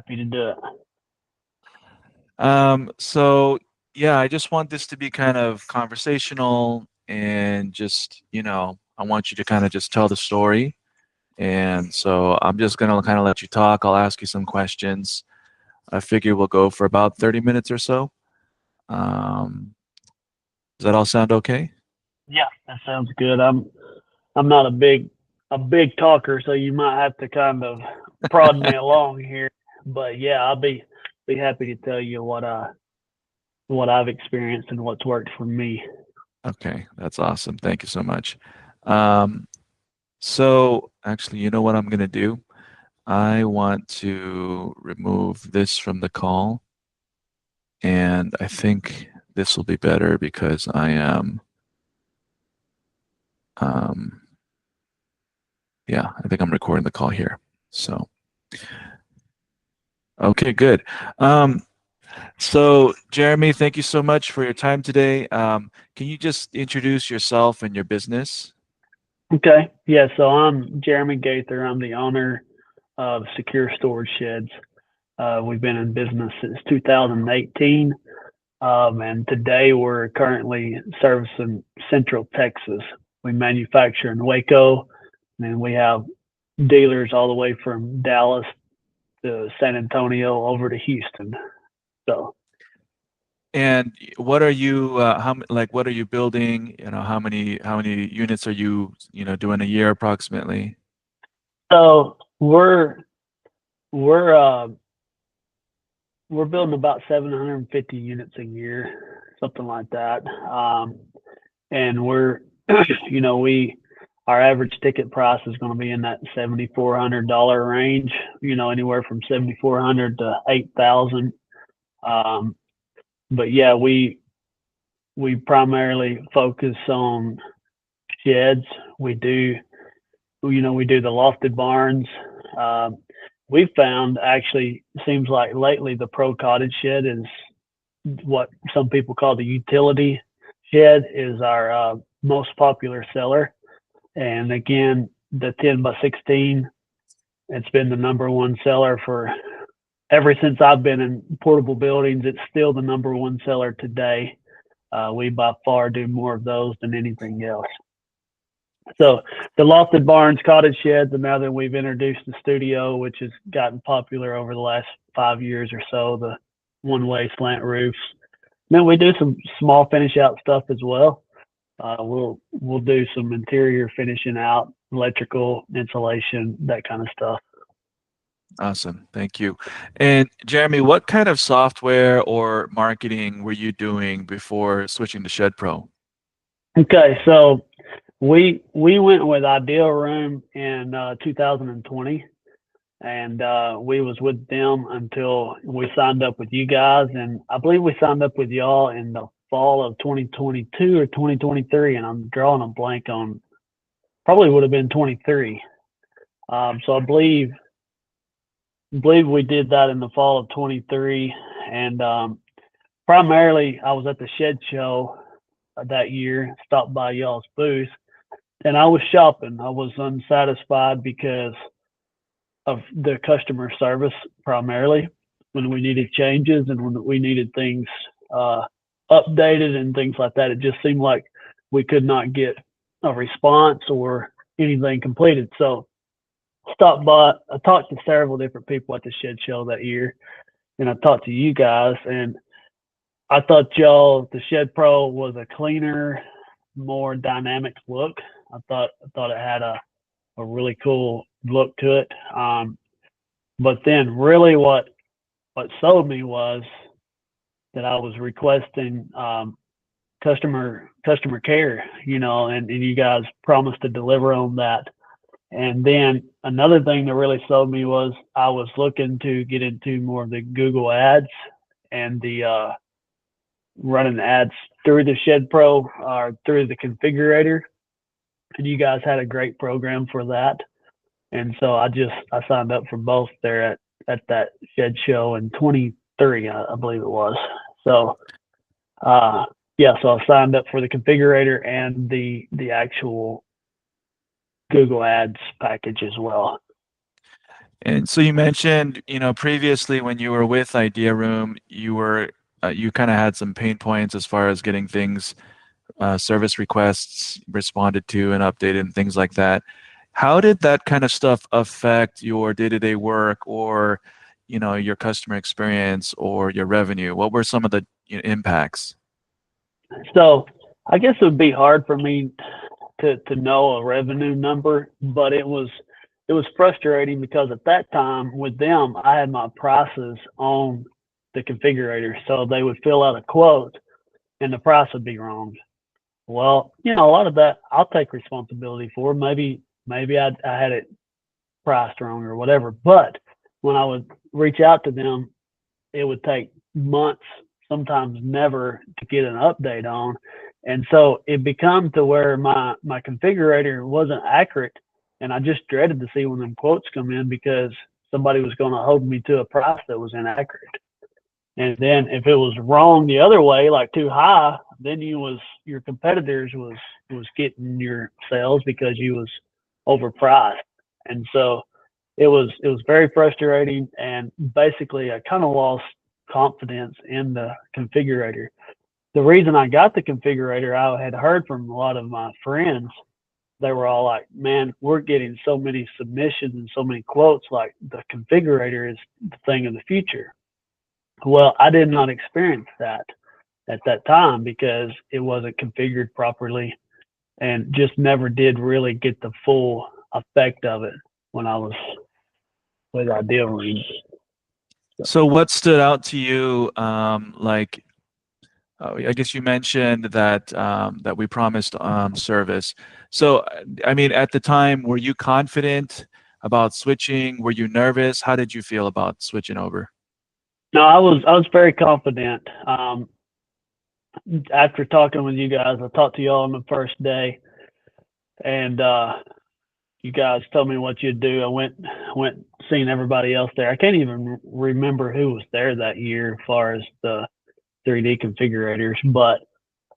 happy to do it. So yeah, I just want this to be kind of conversational and just, I want you to kind of just tell the story. And so I'm just gonna kind of let you talk. I'll ask you some questions. I figure we'll go for about 30 minutes or so. Um, does that all sound okay? Yeah, that sounds good. I'm not a big talker, so you might have to kind of prod me along here. But yeah, I'll be happy to tell you what I've experienced and what's worked for me. Okay, that's awesome. Thank you so much. Um, so actually, you know what I'm gonna do? I want to remove this from the call, and I think this will be better because I am, um, yeah, I think I'm recording the call here. So, okay, good. Um, so Jeremy, thank you so much for your time today. Can you just introduce yourself and your business? Okay. Yeah, so I'm Jeremy Gaither. I'm the owner of Secure Storage Sheds. We've been in business since 2018. And today we're currently servicing Central Texas. We manufacture in Waco, and we have dealers all the way from Dallas to San Antonio over to Houston. So, And what are you, like, what are you building? How many units are you, doing a year approximately? so we're we're building about 750 units a year, something like that. And we're, we our average ticket price is going to be in that $7,400 range. Anywhere from 7,400 to 8,000. Um, but yeah, we primarily focus on sheds. We do, we do the lofted barns. Um, we've found actually seems like lately the pro cottage shed is what some people call the utility shed is our most popular seller. And again, the 10 by 16, it's been the number one seller for ever since I've been in portable buildings. It's still the number one seller today. We by far do more of those than anything else. So the lofted barns, cottage sheds, and now that we've introduced the studio, which has gotten popular over the last 5 years or so, the one-way slant roofs. Then we do some small finish out stuff as well. We'll do some interior finishing out, electrical insulation, that kind of stuff. Awesome. Thank you. And Jeremy, what kind of software or marketing were you doing before switching to ShedPro? Okay, so we went with Ideal Room in 2020, and we was with them until we signed up with you guys, and I believe we signed up with y'all in the fall of 2022 or 2023, and I'm drawing a blank on probably would have been 23. So I believe we did that in the fall of 23, and primarily I was at the Shed Show that year, stopped by y'all's booth, and I was shopping. I was unsatisfied because of the customer service primarily when we needed changes and when we needed things uh, updated and things like that. It just seemed like we could not get a response or anything completed. So stopped by. I talked to several different people at the Shed Show that year, and I talked to you guys, and I thought the Shed Pro was a cleaner, more dynamic look. I thought it had a really cool look to it. But then really what sold me was that I was requesting customer care, and you guys promised to deliver on that. And then another thing that really sold me was I was looking to get into more of the Google ads and the running ads through the Shed Pro or through the configurator. And you guys had a great program for that. And so I signed up for both there at that Shed Show in 23, I believe it was. So uh, yeah, so I signed up for the configurator and the actual Google Ads package as well. And so you mentioned, previously when you were with Idea Room, you kind of had some pain points as far as getting things, service requests responded to and updated and things like that. How did that kind of stuff affect your day-to-day work or, your customer experience or your revenue? What were some of the impacts? So I guess it would be hard for me to know a revenue number, but it was frustrating because at that time with them, I had my prices on the configurator, so they would fill out a quote and the price would be wrong. Well, a lot of that I'll take responsibility for. Maybe I had it priced wrong or whatever. But when I would reach out to them, it would take months, sometimes never, to get an update on. And so it become to where my configurator wasn't accurate, and I just dreaded to see when them quotes come in because somebody was going to hold me to a price that was inaccurate. And then if it was wrong the other way, like too high, then your competitors was getting your sales because you was overpriced. And so it was very frustrating, and basically I kind of lost confidence in the configurator. The reason I got the configurator, I had heard from a lot of my friends. They were all like, "Man, we're getting so many submissions and so many quotes. Like the configurator is the thing of the future." Well, I did not experience that at that time because it wasn't configured properly and just never did really get the full effect of it when I was with Ideal Room. So what stood out to you, I guess you mentioned that we promised service. So, I mean, at the time, were you confident about switching? Were you nervous? How did you feel about switching over? No, I was very confident. After talking with you guys, I talked to y'all on the first day, and you guys told me what you'd do. I went seeing everybody else there. I can't even remember who was there that year as far as the 3D configurators, but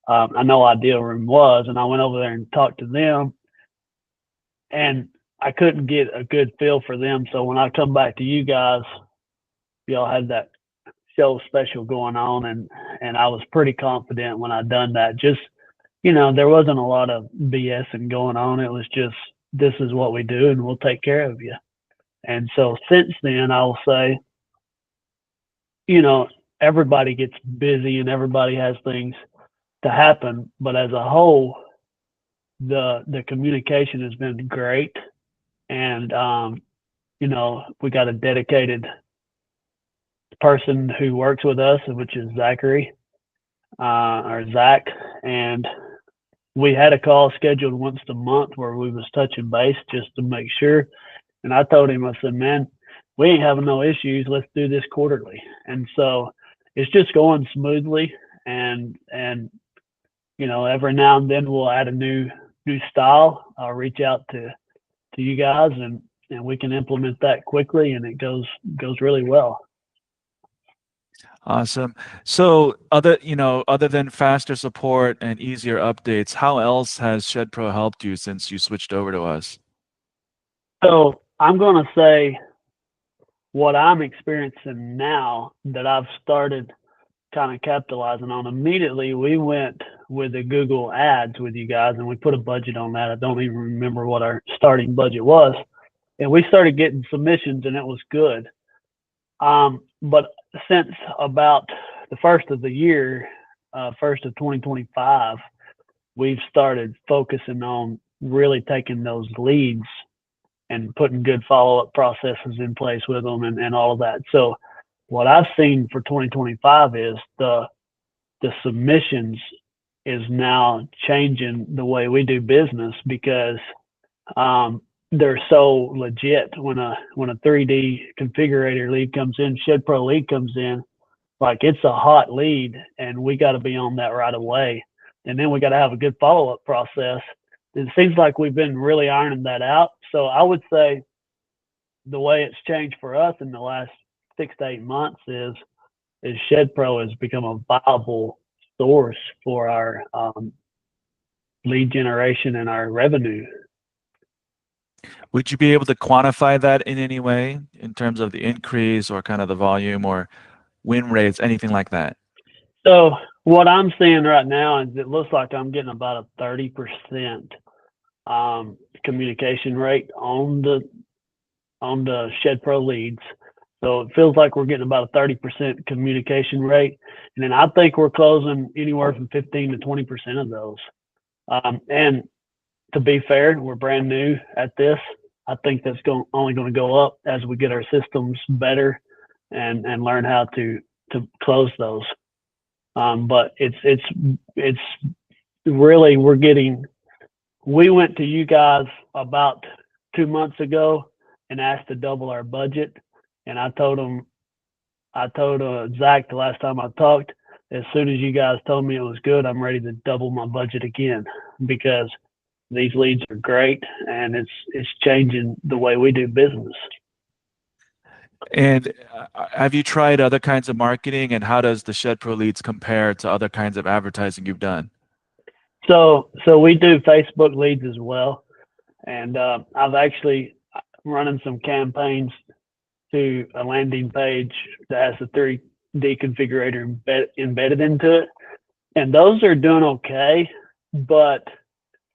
I know Ideal Room was, and I went over there and talked to them, and I couldn't get a good feel for them. So when I come back to you guys, y'all had that show special going on, and I was pretty confident when I done that. Just there wasn't a lot of BSing going on. It was just, this is what we do, and we'll take care of you. And so since then, I will say, everybody gets busy and everybody has things to happen, but as a whole, the communication has been great, and we got a dedicated person who works with us, which is Zachary, or Zach, and we had a call scheduled once a month where we was touching base just to make sure. And I told him, I said, "Man, we ain't having no issues. Let's do this quarterly." And so it's just going smoothly, and every now and then we'll add a new style. I'll reach out to you guys, and we can implement that quickly, and it goes really well. Awesome. So other than faster support and easier updates, how else has ShedPro helped you since you switched over to us? So I'm going to say what I'm experiencing now that I've started kind of capitalizing on. Immediately, we went with the Google ads with you guys, and we put a budget on that. I don't even remember what our starting budget was. And we started getting submissions, and it was good. But since about the first of the year, first of 2025, we've started focusing on really taking those leads and putting good follow-up processes in place with them, and all of that. So what I've seen for 2025 is the submissions is now changing the way we do business because they're so legit. When a 3D configurator lead comes in, ShedPro lead comes in, like it's a hot lead, and we got to be on that right away. And then we got to have a good follow-up process. It seems like we've been really ironing that out. So I would say the way it's changed for us in the last 6 to 8 months is ShedPro has become a viable source for our lead generation and our revenue. Would you be able to quantify that in any way in terms of the increase or kind of the volume or win rates, anything like that? So what I'm seeing right now is it looks like I'm getting about a 30% communication rate on the ShedPro leads. So it feels like we're getting about a 30% communication rate, and then I think we're closing anywhere from 15 to 20% of those. And to be fair, we're brand new at this. I think that's only going to go up as we get our systems better and learn how to close those. But it's really we went to you guys about 2 months ago and asked to double our budget, and I told Zach the last time I talked, as soon as you guys told me it was good, I'm ready to double my budget again, because these leads are great and it's changing the way we do business. And have you tried other kinds of marketing, and how does the ShedPro leads compare to other kinds of advertising you've done? So we do Facebook leads as well, and I've actually running some campaigns to a landing page that has the 3D configurator embedded into it, and those are doing okay, but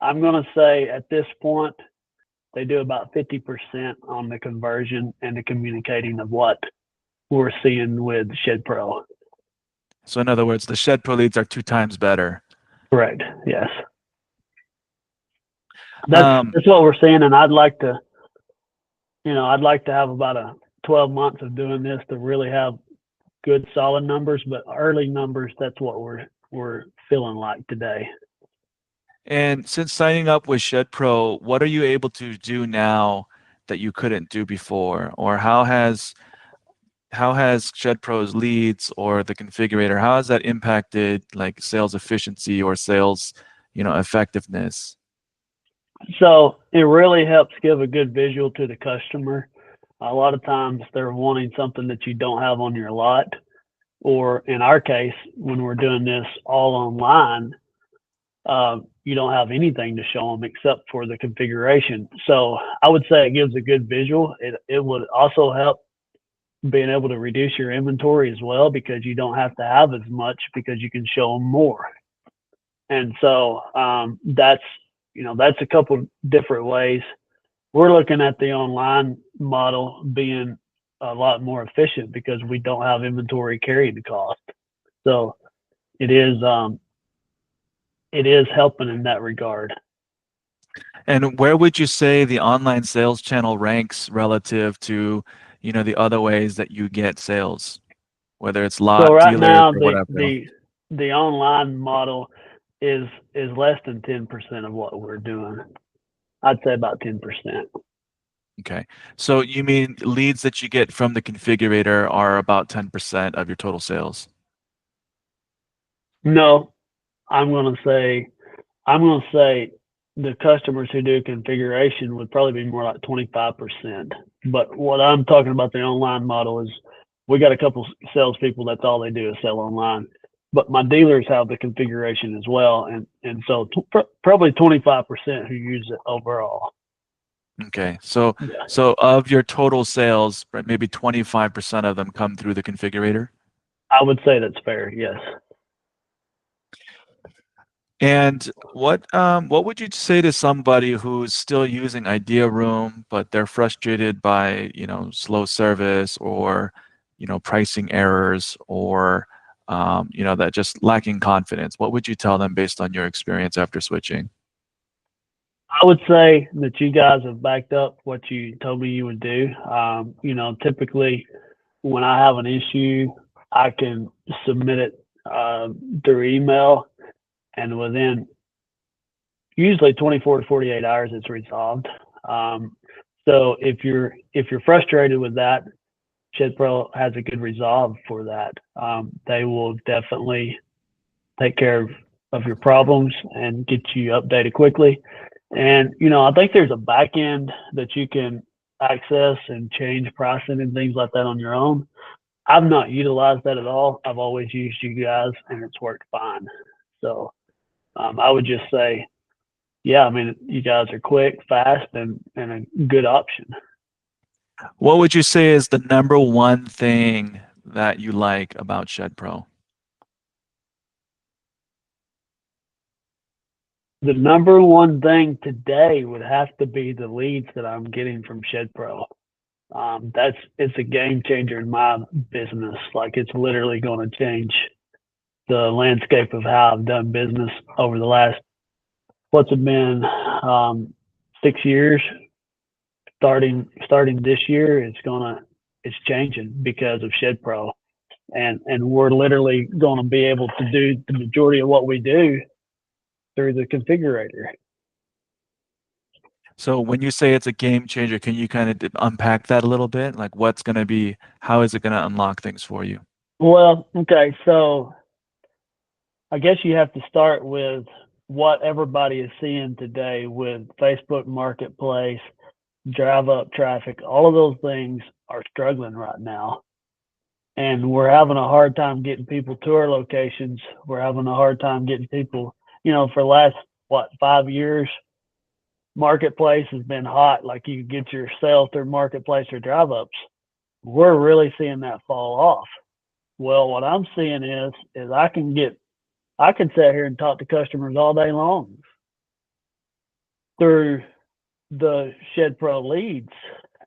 I'm going to say at this point they do about 50% on the conversion and the communicating of what we're seeing with ShedPro. So in other words, the ShedPro leads are 2 times better. Correct. Yes. That's what we're seeing, and I'd like to have about 12 months of doing this to really have good solid numbers, but early numbers, that's what we're feeling like today. And since signing up with ShedPro, what are you able to do now that you couldn't do before? Or how has ShedPro's leads or the configurator, how has that impacted like sales efficiency or sales, effectiveness? So it really helps give a good visual to the customer. A lot of times they're wanting something that you don't have on your lot, or in our case, when we're doing this all online, you don't have anything to show them except for the configuration. So I would say it gives a good visual. It would also help being able to reduce your inventory as well, because you don't have to have as much because you can show them more. And so that's a couple different ways. We're looking at the online model being a lot more efficient because we don't have inventory carrying the cost. So it is helping in that regard. And where would you say the online sales channel ranks relative to, the other ways that you get sales, whether it's lot So right dealers now or whatever? the online model is less than 10% of what we're doing. I'd say about 10%. Okay. So you mean leads that you get from the configurator are about 10% of your total sales? No, I'm going to say the customers who do configuration would probably be more like 25%. But what I'm talking about, the online model, is we got a couple salespeople. That's all they do is sell online. But my dealers have the configuration as well, and so probably 25% who use it overall. Okay. So Yeah. so of your total sales, maybe 25% of them come through the configurator? I would say that's fair. Yes. And what would you say to somebody who's still using Idea Room, but they're frustrated by, slow service or, pricing errors or, that just lacking confidence? What would you tell them based on your experience after switching? I would say that you guys have backed up what you told me you would do. Typically when I have an issue, I can submit it through email, and within usually 24 to 48 hours, it's resolved. So if you're frustrated with that, ShedPro has a good resolve for that. They will definitely take care of your problems and get you updated quickly. And I think there's a back end that you can access and change pricing and things like that on your own. I've not utilized that at all. I've always used you guys, and it's worked fine. So I would just say yeah, I mean, you guys are quick, fast, and a good option. What would you say is the number one thing that you like about ShedPro? The number one thing today would have to be the leads that I'm getting from ShedPro. It's a game changer in my business. Like it's literally going to change the landscape of how I've done business over the last, what's it been, 6 years. Starting this year, it's changing because of ShedPro, and we're literally going to be able to do the majority of what we do through the configurator. So when you say it's a game changer, can you kind of unpack that a little bit? Like how is it going to unlock things for you? Well, okay, so I guess you have to start with what everybody is seeing today with Facebook Marketplace, drive up traffic. All of those things are struggling right now. And we're having a hard time getting people to our locations. We're having a hard time getting people, for the last, 5 years, Marketplace has been hot. Like you get your sale through Marketplace or drive ups. We're really seeing that fall off. Well, what I'm seeing is I can sit here and talk to customers all day long through the ShedPro leads.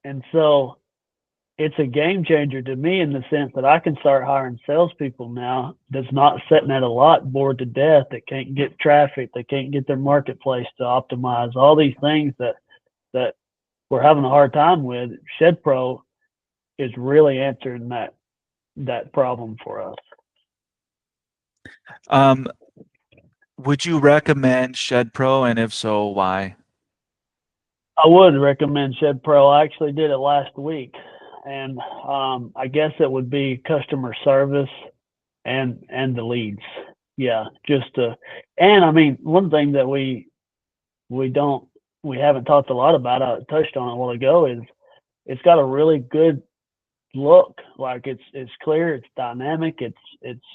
And so it's a game changer to me in the sense that I can start hiring salespeople now that's not sitting at a lot bored to death, that can't get traffic, they can't get their marketplace to optimize, all these things that we're having a hard time with. ShedPro is really answering that problem for us. Um, would you recommend ShedPro, and if so, why? I would recommend ShedPro. I actually did it last week, and I guess it would be customer service and the leads. Yeah, and I mean, one thing that we don't we haven't talked a lot about, I touched on it a while ago, is it's got a really good look. Like it's clear, it's dynamic, it's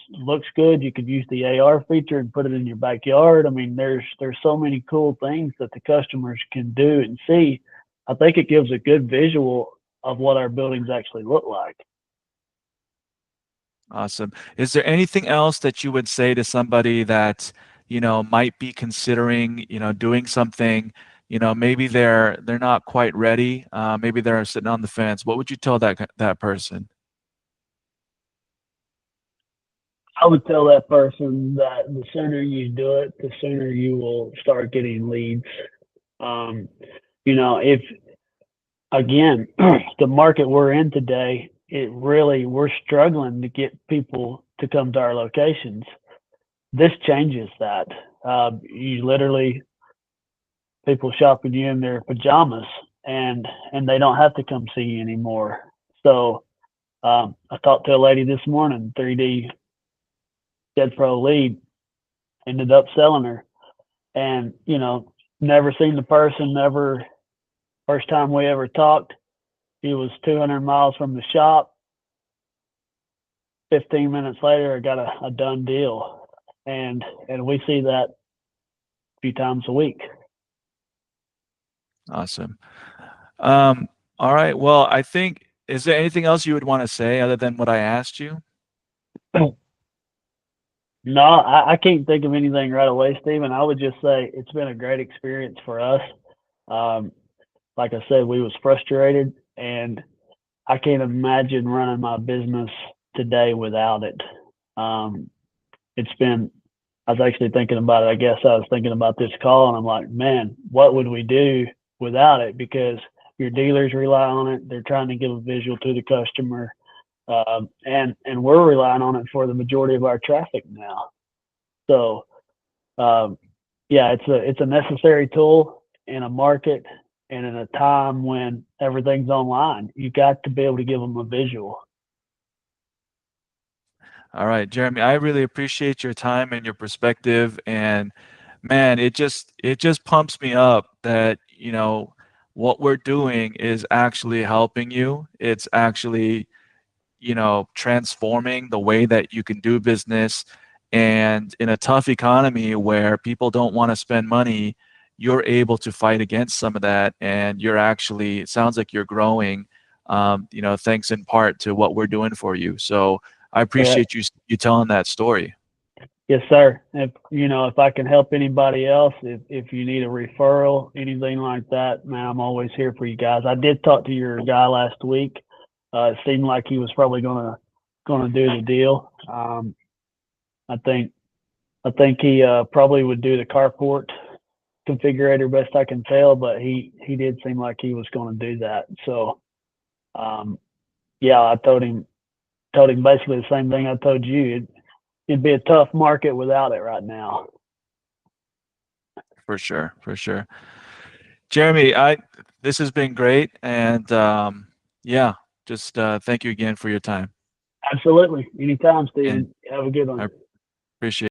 looks good. You could use the AR feature and put it in your backyard. I mean, there's so many cool things that the customers can do and see. I think it gives a good visual of what our buildings actually look like. Awesome. Is there anything else that you would say to somebody that, might be considering, doing something, maybe they're not quite ready, maybe they're sitting on the fence. What would you tell that person? I would tell that person that the sooner you do it, the sooner you will start getting leads. Um, if again, the market we're in today, we're struggling to get people to come to our locations. This changes that. You literally, people shopping you in their pajamas, and they don't have to come see you anymore. So I talked to a lady this morning, 3D ShedPro lead, ended up selling her, and never seen the person, never. First time we ever talked, he was 200 miles from the shop. 15 minutes later, I got a done deal, and we see that a few times a week. Awesome. All right. Well, is there anything else you would want to say other than what I asked you? No, I can't think of anything right away, Stephen. I would just say it's been a great experience for us. Um, like I said, we was frustrated, and I can't imagine running my business today without it. Um, it's been, I was actually thinking about it. I guess I was thinking about this call, and I'm like, man, what would we do without it? Because your dealers rely on it. They're trying to give a visual to the customer. And we're relying on it for the majority of our traffic now. So, um, yeah, it's a necessary tool in a market and in a time when everything's online. You got to be able to give them a visual. All right, Jeremy, I really appreciate your time and your perspective. And man, it just pumps me up that, what we're doing is actually helping you. It's actually, transforming the way that you can do business. And in a tough economy where people don't want to spend money, you're able to fight against some of that, and you're actually, it sounds like you're growing, thanks in part to what we're doing for you. So I appreciate you telling that story. Yes, sir. If I can help anybody else, if you need a referral, anything like that, man, I'm always here for you guys. I did talk to your guy last week. It seemed like he was probably gonna do the deal. I think he probably would do the carport configurator, best I can tell, but he did seem like he was going to do that. So, yeah, I told him basically the same thing I told you. It'd be a tough market without it right now. For sure, for sure. Jeremy, this has been great, and yeah, just thank you again for your time. Absolutely. Anytime, Steven. Have a good one. I appreciate